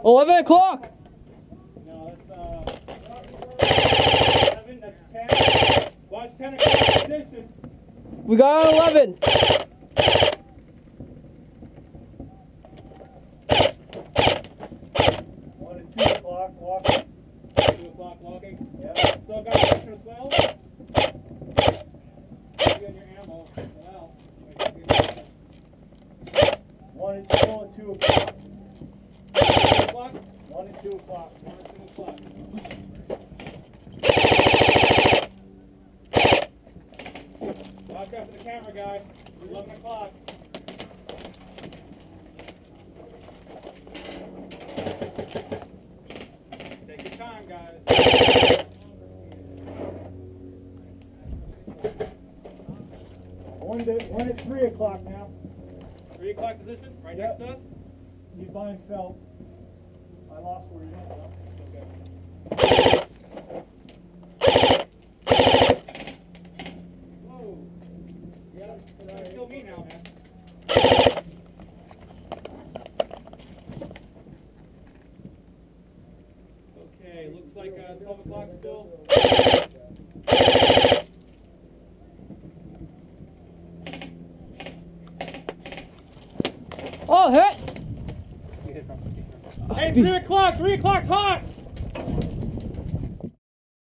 11 o'clock. No, that's 11, that's 10. Watch 10 o'clock position. We got 11. Walking. 2 o'clock walking. Yeah. Still got extra 12. You got your ammo. Well. 1 and 2 and 2 o'clock. 2 o'clock? 1 and 2 o'clock. 1 and 2 o'clock. Watch out for the camera, guy. 11 o'clock. Time, guys. 1 at 3 o'clock now. 3 o'clock position? Right next to us? You buy and sell. I lost where you went. Okay. Whoa. You gotta kill me now, man. Okay, looks like 12 o'clock still. Oh, hit! Hey, 3 o'clock hot!